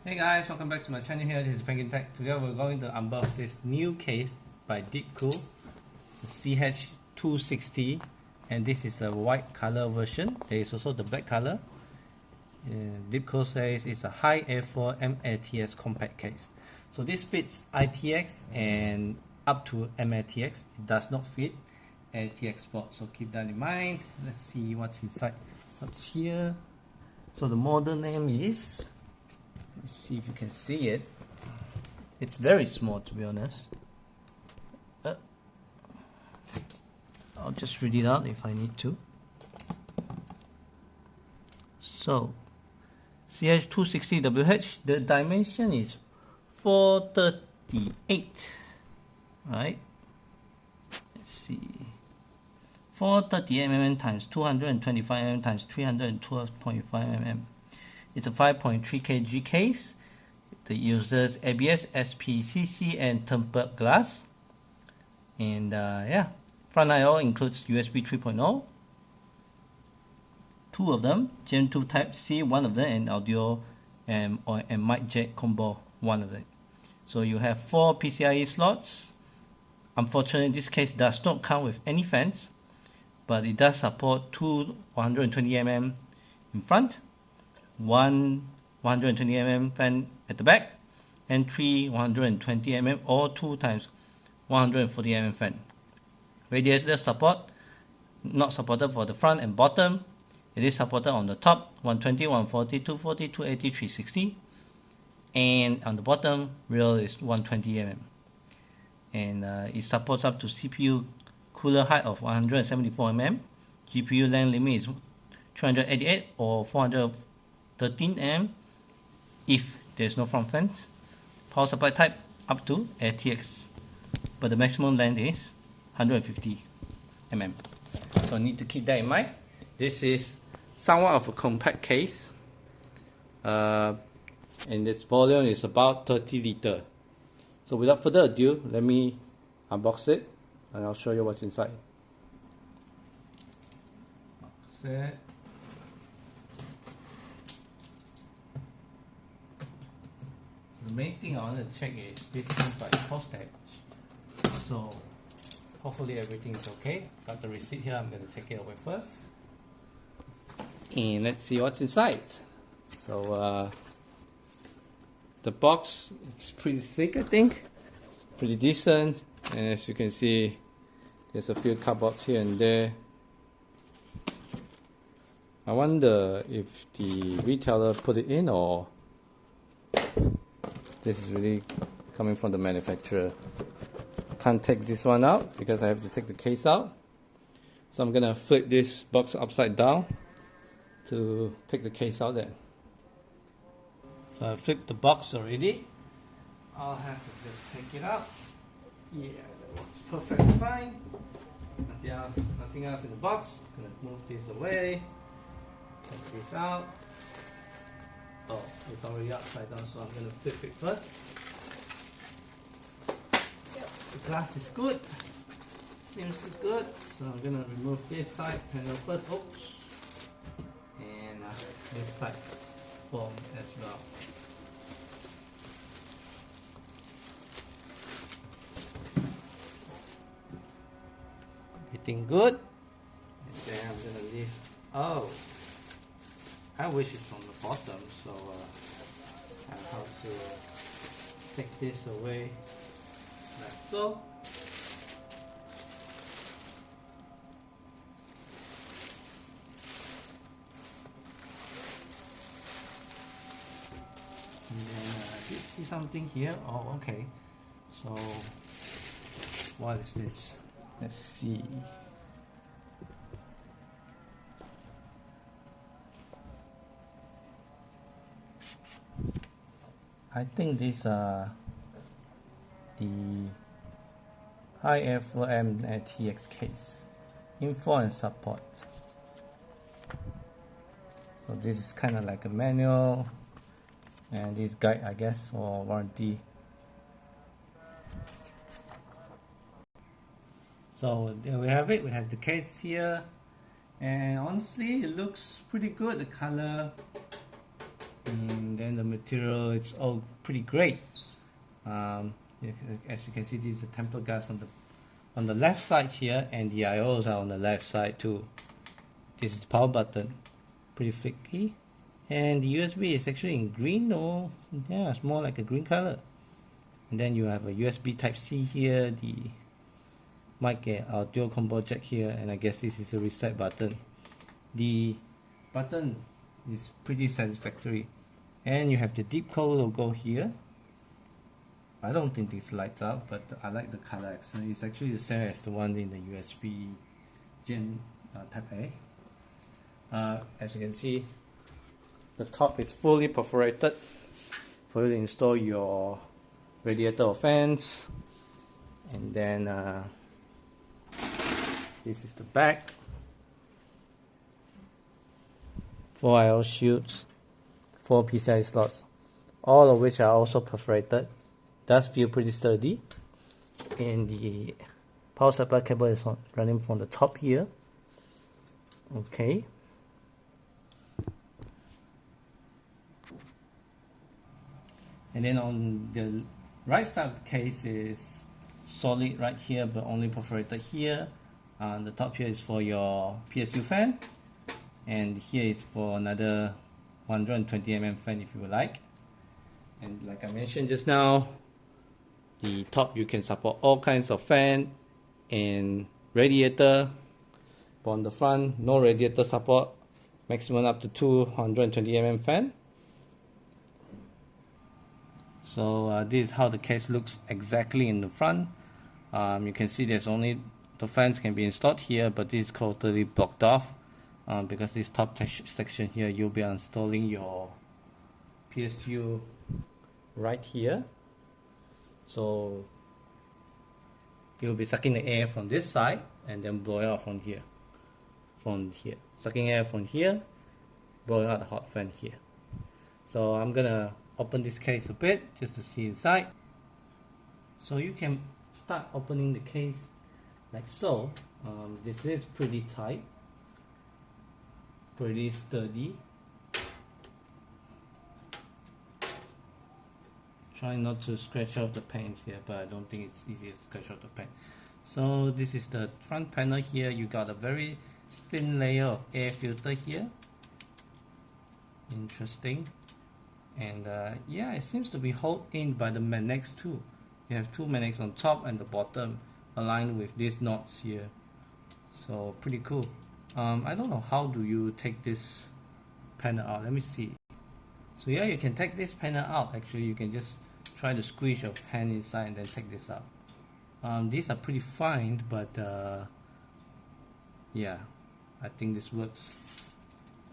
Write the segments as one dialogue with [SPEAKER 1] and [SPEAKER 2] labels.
[SPEAKER 1] Hey guys, welcome back to my channel here. This is Penguin Tech. Today we're going to unbox this new case by Deepcool, the CH260, and this is a white color version. There is also the black color. Deepcool says it's a high airflow M-ATX compact case. So this fits ITX and up to M-ATX. It does not fit ATX port, so keep that in mind. Let's see what's inside. What's here? So the model name is, let's see if you can see it. It's very small, to be honest. I'll just read it out if I need to. So CH260WH, the dimension is 438, right? Let's see, 438 mm times 225 mm times 312.5 mm. It's a 5.3 kg case. It uses ABS, SPCC, and tempered glass. And yeah, front I/O includes USB 3.0, two of them, Gen 2 Type C, one of them, and audio and mic jack combo, one of them. So you have 4 PCIe slots. Unfortunately, this case does not come with any fans, but it does support two 120 mm in front, one 120 mm fan at the back, and three 120 mm or 2 times 140 mm fan. Radiator support not supported for the front and bottom. It is supported on the top 120, 140, 240, 280, 360, and on the bottom rear is 120 mm. And it supports up to CPU cooler height of 174 mm. GPU length limit is 388 or 413 mm if there's no front fans. Power supply type up to ATX, but the maximum length is 150 mm. So I need to keep that in mind. This is somewhat of a compact case, and its volume is about 30 liters. So without further ado, let me unbox it and I'll show you what's inside. Box it. The main thing I want to check is this inside postage. So hopefully everything is okay. Got the receipt here. I'm going to take it away first. And let's see what's inside. So the box is pretty thick, I think. Pretty decent. And as you can see, there's a few cardboards here and there. I wonder if the retailer put it in or this is really coming from the manufacturer. Can't take this one out because I have to take the case out. So I'm gonna flip this box upside down to take the case out there. So I flipped the box already. I'll have to just take it out. Yeah, that looks perfectly fine. Nothing else in the box. I'm gonna move this away. Take this out. Oh, it's already upside down, so I'm gonna flip it first. Yep, the glass is good. Seems it's good. So I'm gonna remove this side panel first. Oops. And this side foam as well. Everything good. And then I'm gonna leave. Oh, I wish it's on the bottom, so I have to take this away like so. And then I did see something here. Oh, okay. So what is this? Let's see. I think these are the high airflow M-ATX case info and support. So this is kind of like a manual, and this guide, I guess, or warranty. So there we have it. We have the case here, and honestly it looks pretty good. The color And then the material, it's all pretty great. As you can see, this is a tempered glass on the left side here, and the IOs are on the left side too. This is the power button, pretty flaky, and the USB is actually in green, or yeah, it's more like a green color. And then you have a USB Type C here, the mic audio combo jack here, and I guess this is a reset button. The button is pretty satisfactory, and you have the Deepcool logo here. I don't think this lights up, but I like the color accent. It's actually the same as the one in the USB Gen Type A. As you can see, the top is fully perforated for you to install your radiator or fans. And then this is the back. 4 I/O shields, 4 PCI slots, all of which are also perforated. Does feel pretty sturdy. And the power supply cable is running from the top here. Okay. And then on the right side of the case is solid right here, but only perforated here. The top here is for your PSU fan, and here is for another 120mm fan if you would like. And like I mentioned just now, the top you can support all kinds of fan and radiator, but on the front no radiator support, maximum up to 220mm fan. So this is how the case looks exactly in the front. You can see there's only the fans can be installed here, but this is totally blocked off because this top section here, you'll be installing your PSU right here. So you'll be sucking the air from this side and then blowing out from here. Sucking air from here, blowing out the hot fan here. So I'm gonna open this case a bit just to see inside. So you can start opening the case like so. This is pretty tight, pretty sturdy. Try not to scratch off the panes here, but I don't think it's easy to scratch off the paint. So this is the front panel here. You got a very thin layer of air filter here. Interesting. And yeah, it seems to be held in by the matx too. You have 2 matx on top and the bottom aligned with these knots here. So pretty cool. I don't know, how do you take this panel out? Let me see. So yeah, you can take this panel out. Actually, you can just try to squeeze your hand inside and then take this out. These are pretty fine, but yeah, I think this works.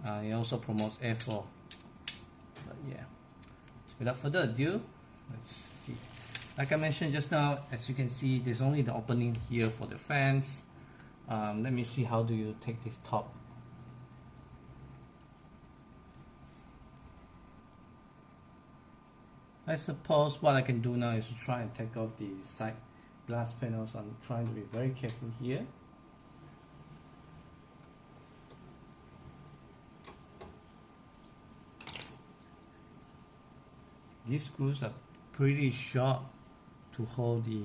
[SPEAKER 1] It also promotes airflow. But yeah, without further ado, let's see. Like I mentioned just now, as you can see, there's only the opening here for the fans. Let me see, how do you take this top? I suppose what I can do now is to try and take off the side glass panels. I'm trying to be very careful here. These screws are pretty sharp to hold the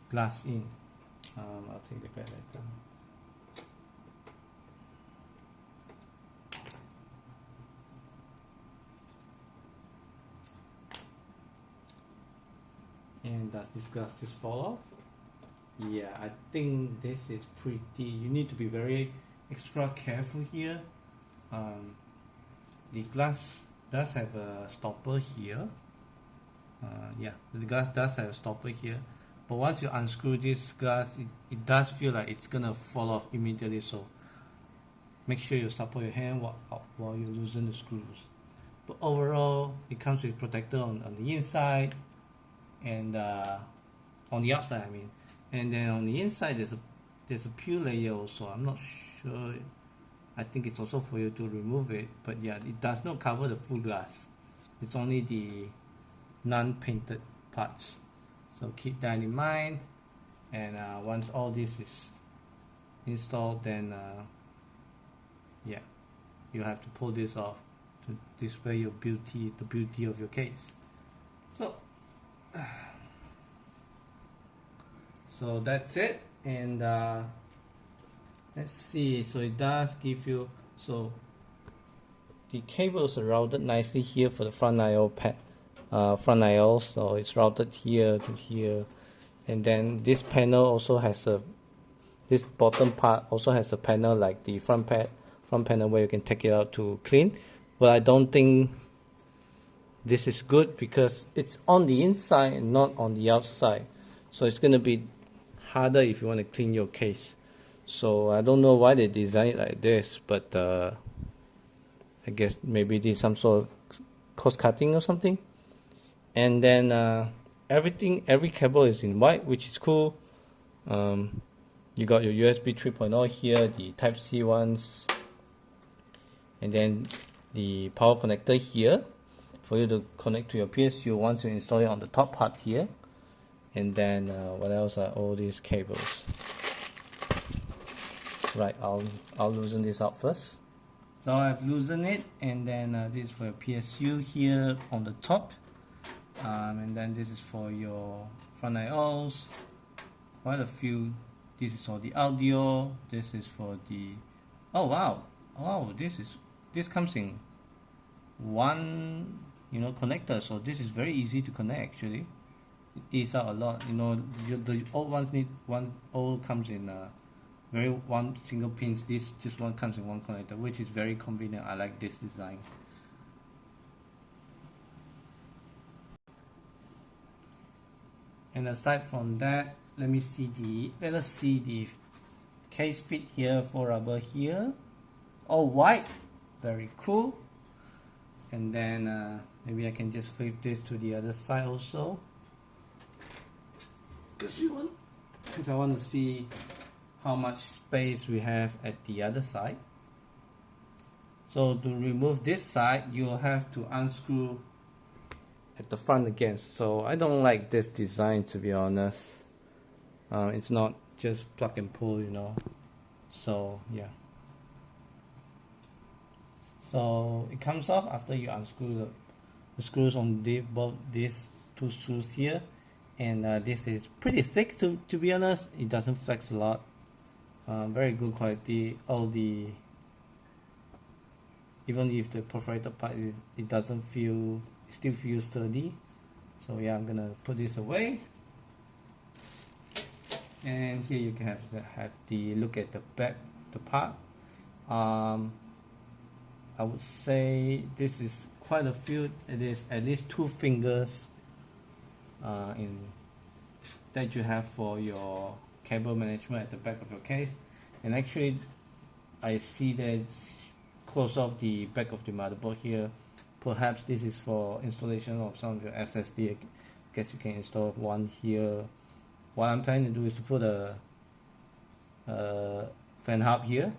[SPEAKER 1] glass in. I'll take it back later. And does this glass just fall off? Yeah, I think this is pretty, you need to be very extra careful here. The glass does have a stopper here. Yeah, the glass does have a stopper here, but once you unscrew this glass, it does feel like it's gonna fall off immediately. So make sure you support your hand while you loosen the screws. But overall, it comes with protector on the inside and on the outside, I mean, and then on the inside there's a peel layer also. I'm not sure. I think it's also for you to remove it, but yeah, it does not cover the full glass. It's only the non-painted parts. So keep that in mind. And once all this is installed, then yeah, you have to pull this off to to display your beauty, the beauty of your case. So so that's it. And let's see, so it does give you, so the cables are routed nicely here for the front IO front IO, so it's routed here to here. And then this panel also has a, this bottom part also has a panel like the front panel where you can take it out to clean. But I don't think this is good because it's on the inside and not on the outside, so it's going to be harder if you want to clean your case. So I don't know why they designed it like this, but I guess maybe there's some sort of cost cutting or something. And then every cable is in white, which is cool. You got your USB 3.0 here, the Type C ones, and then the power connector here for you to connect to your PSU once you install it on the top part here. And then what else are all these cables? Right, I'll loosen this out first. So I've loosened it, and then this is for your PSU here on the top, and then this is for your front IOs. Quite a few. This is for the audio. This is for the, oh wow, this comes in one, you know, connector. So this is very easy to connect actually. It eases out a lot. You know, the old ones need one. Old comes in very one single pins. This just one comes in one connector, which is very convenient. I like this design. And aside from that, let us see the case fit here for rubber here. All white, very cool. And then maybe I can just flip this to the other side also, because I want to see how much space we have at the other side. So to remove this side, you'll have to unscrew at the front again. So I don't like this design, to be honest. It's not just plug and pull, you know. So yeah. So it comes off after you unscrew the screws on both these two screws here. And this is pretty thick, to be honest. It doesn't flex a lot. Very good quality. All the, even if the perforated part is, it doesn't feel, it still feels sturdy. So yeah, I'm gonna put this away. And here you can have the look at the back of the part. I would say this is quite a few. It is at least 2 fingers in that you have for your cable management at the back of your case. And actually I see that close off the back of the motherboard here. Perhaps this is for installation of some of your SSD. I guess you can install one here. What I'm planning to do is to put a fan hub here.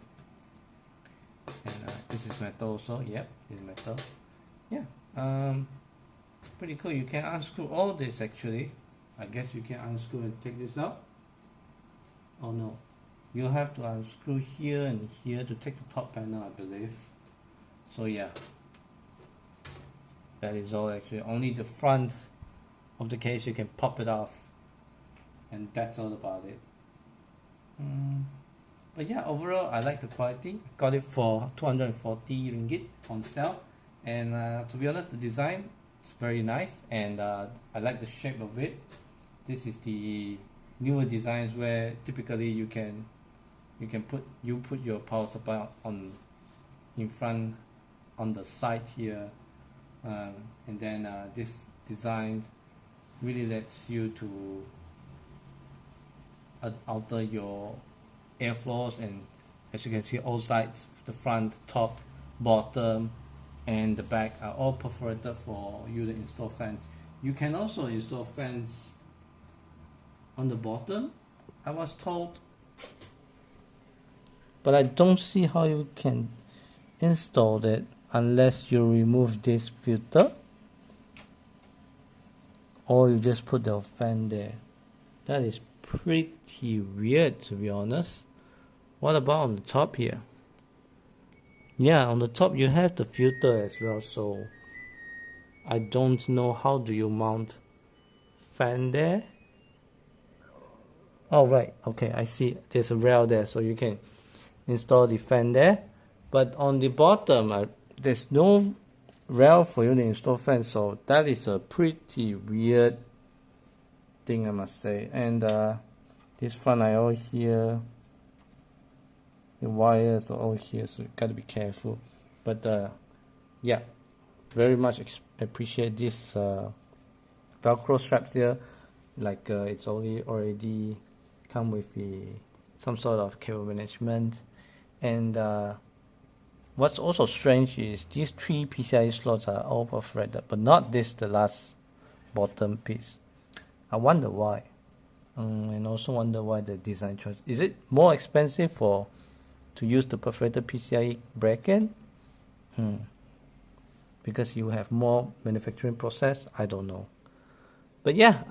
[SPEAKER 1] And this is metal also. Yep, this is metal. Yeah, pretty cool. You can unscrew all this actually. I guess you can unscrew and take this out. Oh no, you'll have to unscrew here and here to take the top panel, I believe. So yeah, that is all actually. Only the front of the case you can pop it off, and that's all about it. But yeah, overall I like the quality. Got it for 240 ringgit on sale, and to be honest, the design is very nice, and I like the shape of it. This is the newer designs where typically you put your power supply on in front on the side here, and then this design really lets you to alter your airflows, and as you can see, all sides, the front, top, bottom, and the back are all perforated for you to install fans. You can also install fans on the bottom, I was told, but I don't see how you can install that unless you remove this filter, or you just put the fan there. That is pretty weird, to be honest. What about on the top here? Yeah, on the top you have the filter as well, so I don't know how do you mount fan there. Oh right, okay, I see there's a rail there, so you can install the fan there. But on the bottom, there's no rail for you to install fan, so that is a pretty weird thing, I must say. And this front IO here, the wires are all here, so you gotta be careful. But yeah, very much appreciate this Velcro straps here. Like it's already come with some sort of cable management. And what's also strange is these 3 PCIe slots are all threaded, but not this, the last bottom piece. I wonder why. And also wonder why the design choice. Is it more expensive to use the perforated PCIe bracket? Because you have more manufacturing process? I don't know. But yeah,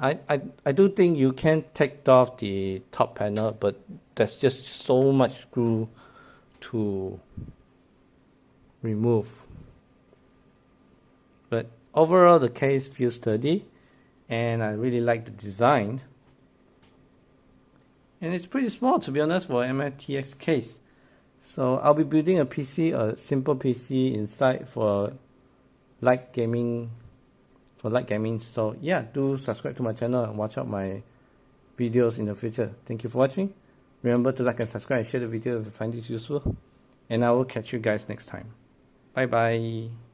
[SPEAKER 1] I do think you can take off the top panel, but there's just so much screw to remove. But overall, the case feels sturdy, and I really like the design. And it's pretty small, to be honest, for an M-ATX case. So I'll be building a simple PC inside for light gaming. So yeah, do subscribe to my channel and watch out my videos in the future. Thank you for watching. Remember to like and subscribe and share the video if you find this useful. And I will catch you guys next time. Bye bye.